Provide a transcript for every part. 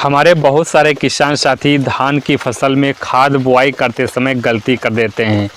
हमारे बहुत सारे किसान साथी धान की फसल में खाद बुआई करते समय गलती कर देते हैं।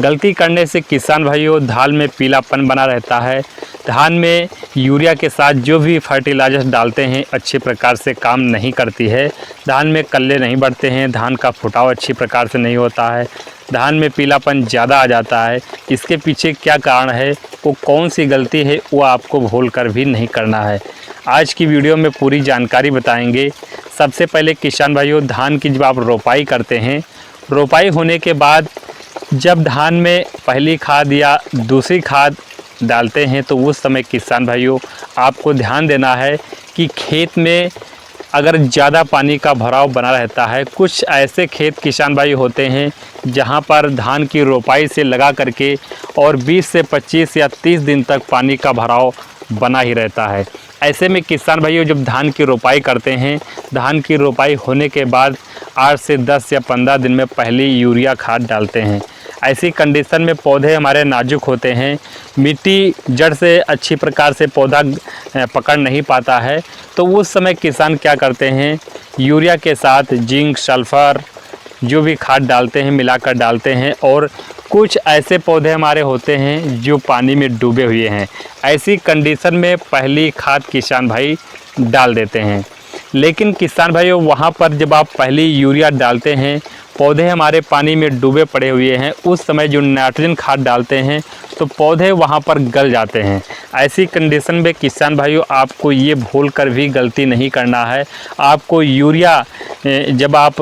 गलती करने से किसान भाइयों धान में पीलापन बना रहता है। धान में यूरिया के साथ जो भी फर्टिलाइजर डालते हैं अच्छी प्रकार से काम नहीं करती है। धान में कल्ले नहीं बढ़ते हैं, धान का फुटाव अच्छी प्रकार से नहीं होता है, धान में पीलापन ज़्यादा आ जाता है। इसके पीछे क्या कारण है, वो कौन सी गलती है, वो आपको भूल कर भी नहीं करना है। आज की वीडियो में पूरी जानकारी बताएंगे। सबसे पहले किसान भाइयों धान की जब आप रोपाई करते हैं, रोपाई होने के बाद जब धान में पहली खाद या दूसरी खाद डालते हैं तो उस समय किसान भाइयों आपको ध्यान देना है कि खेत में अगर ज़्यादा पानी का भराव बना रहता है। कुछ ऐसे खेत किसान भाई होते हैं जहां पर धान की रोपाई से लगा करके और 20 से 25 या 30 दिन तक पानी का भराव बना ही रहता है। ऐसे में किसान भाइयों जब धान की रोपाई करते हैं, धान की रोपाई होने के बाद 8 से 10 या 15 दिन में पहली यूरिया खाद डालते हैं। ऐसी कंडीशन में पौधे हमारे नाजुक होते हैं, मिट्टी जड़ से अच्छी प्रकार से पौधा पकड़ नहीं पाता है, तो उस समय किसान क्या करते हैं, यूरिया के साथ जिंक, सल्फ़र जो भी खाद डालते हैं मिलाकर डालते हैं। और कुछ ऐसे पौधे हमारे होते हैं जो पानी में डूबे हुए हैं, ऐसी कंडीशन में पहली खाद किसान भाई डाल देते हैं। लेकिन किसान भाइयों वहाँ पर जब आप पहली यूरिया डालते हैं, पौधे हमारे पानी में डूबे पड़े हुए हैं, उस समय जो नाइट्रोजन खाद डालते हैं तो पौधे वहाँ पर गल जाते हैं। ऐसी कंडीशन में किसान भाइयों आपको ये भूल कर भी गलती नहीं करना है। आपको यूरिया जब आप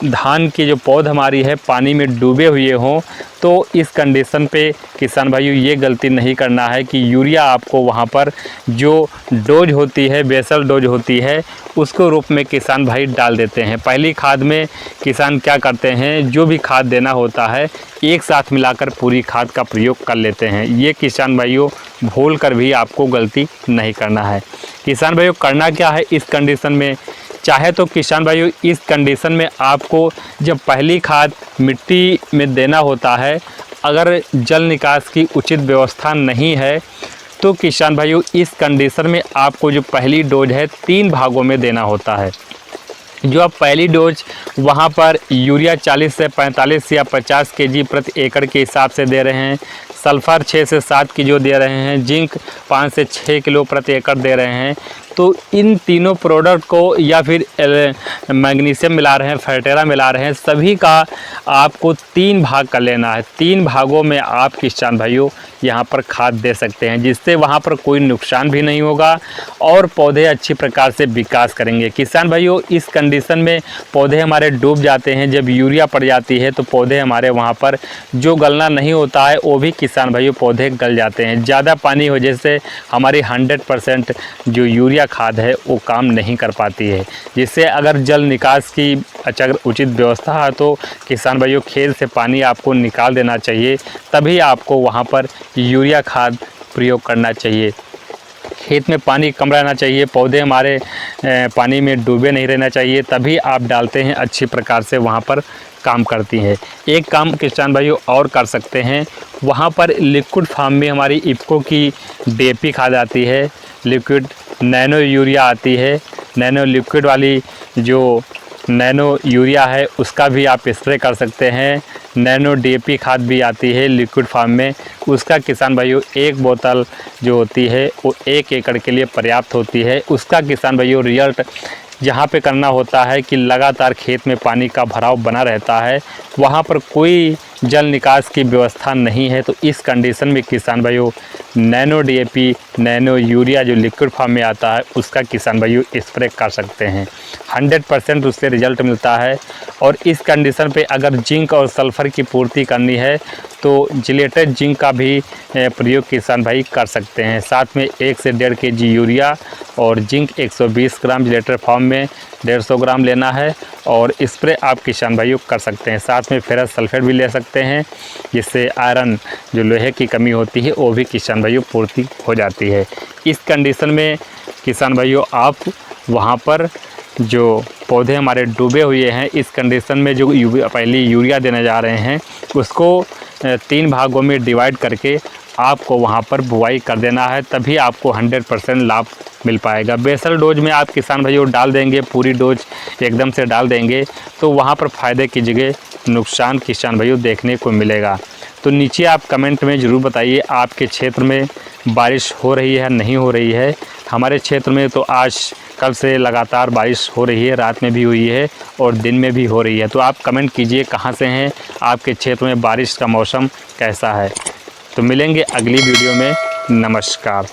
धान की जो पौध हमारी है पानी में डूबे हुए हों तो इस कंडीशन पे किसान भाइयों ये गलती नहीं करना है कि यूरिया आपको वहाँ पर जो डोज होती है, बेसल डोज होती है, उसको रूप में किसान भाई डाल देते हैं। पहली खाद में किसान क्या करते हैं, जो भी खाद देना होता है एक साथ मिलाकर पूरी खाद का प्रयोग कर लेते हैं। ये किसान भाइयों भूल कर भी आपको गलती नहीं करना है। किसान भाइयों करना क्या है इस कंडीशन में, चाहे तो किसान भाइयों इस कंडीशन में आपको जब पहली खाद मिट्टी में देना होता है, अगर जल निकास की उचित व्यवस्था नहीं है तो किसान भाइयों इस कंडीशन में आपको जो पहली डोज है 3 भागों में देना होता है। जो आप पहली डोज वहाँ पर यूरिया 40 से 45 या 50 केजी प्रति एकड़ के हिसाब से दे रहे हैं, सल्फ़र 6 से 7 किलो दे रहे हैं, जिंक 5 से 6 किलो प्रति एकड़ दे रहे हैं, तो इन तीनों प्रोडक्ट को या फिर मैग्नीशियम मिला रहे हैं, फर्टेरा मिला रहे हैं, सभी का आपको 3 भाग कर लेना है। 3 भागों में आप किसान भाइयों यहाँ पर खाद दे सकते हैं, जिससे वहाँ पर कोई नुकसान भी नहीं होगा और पौधे अच्छी प्रकार से विकास करेंगे। किसान भाइयों इस कंडीशन में पौधे हमारे डूब जाते हैं, जब यूरिया पड़ जाती है तो पौधे हमारे वहाँ पर जो गलना नहीं होता है वो भी किसान भाइयों पौधे गल जाते हैं। ज़्यादा पानी हो जैसे हमारी 100% जो यूरिया खाद है वो काम नहीं कर पाती है, जिससे अगर जल निकास की अगर उचित व्यवस्था है तो किसान भाइयों खेत से पानी आपको निकाल देना चाहिए, तभी आपको वहाँ पर यूरिया खाद प्रयोग करना चाहिए। खेत में पानी कम रहना चाहिए, पौधे हमारे पानी में डूबे नहीं रहना चाहिए, तभी आप डालते हैं अच्छी प्रकार से वहाँ पर काम करती है। एक काम किसान भाइयों और कर सकते हैं, वहाँ पर लिक्विड फॉर्म में हमारी इफ़को की DAP खाद आती है, लिक्विड नैनो यूरिया आती है, नैनो लिक्विड वाली जो नैनो यूरिया है उसका भी आप स्प्रे कर सकते हैं। नैनो DAP खाद भी आती है लिक्विड फॉर्म में, उसका किसान भाइयों 1 बोतल जो होती है वो 1 एकड़ के लिए पर्याप्त होती है। उसका किसान भाइयों रिजल्ट जहाँ पे करना होता है कि लगातार खेत में पानी का भराव बना रहता है, वहाँ पर कोई जल निकास की व्यवस्था नहीं है, तो इस कंडीशन में किसान भाइयों नैनो DAP, नैनो यूरिया जो लिक्विड फॉर्म में आता है उसका किसान भाइयों स्प्रे कर सकते हैं। 100% उससे रिजल्ट मिलता है। और इस कंडीशन पे अगर जिंक और सल्फ़र की पूर्ति करनी है तो जिलेटेड जिंक का भी प्रयोग किसान भाई कर सकते हैं। साथ में 1 से 1.5 केजी यूरिया और जिंक 120 ग्राम जिलेटेड फॉर्म में 150 ग्राम लेना है और स्प्रे आप किसान भाइयों कर सकते हैं। साथ में फेरस सल्फेट भी ले सकते हैं, जिससे आयरन जो लोहे की कमी होती है वो भी किसान भाइयों पूर्ति हो जाती है। इस कंडीशन में किसान भाइयों आप वहाँ पर जो पौधे हमारे डूबे हुए हैं, इस कंडीशन में जो पहली यूरिया देने जा रहे हैं उसको 3 भागों में डिवाइड करके आपको वहाँ पर बुआई कर देना है, तभी आपको 100% लाभ मिल पाएगा। बेसल डोज में आप किसान भाइयों डाल देंगे, पूरी डोज एकदम से डाल देंगे तो वहाँ पर फ़ायदे की जगह नुकसान किसान भाइयों देखने को मिलेगा। तो नीचे आप कमेंट में ज़रूर बताइए आपके क्षेत्र में बारिश हो रही है नहीं हो रही है। हमारे क्षेत्र में तो आज कल से लगातार बारिश हो रही है, रात में भी हुई है और दिन में भी हो रही है। तो आप कमेंट कीजिए कहाँ से हैं, आपके क्षेत्र में बारिश का मौसम कैसा है। तो मिलेंगे अगली वीडियो में। नमस्कार।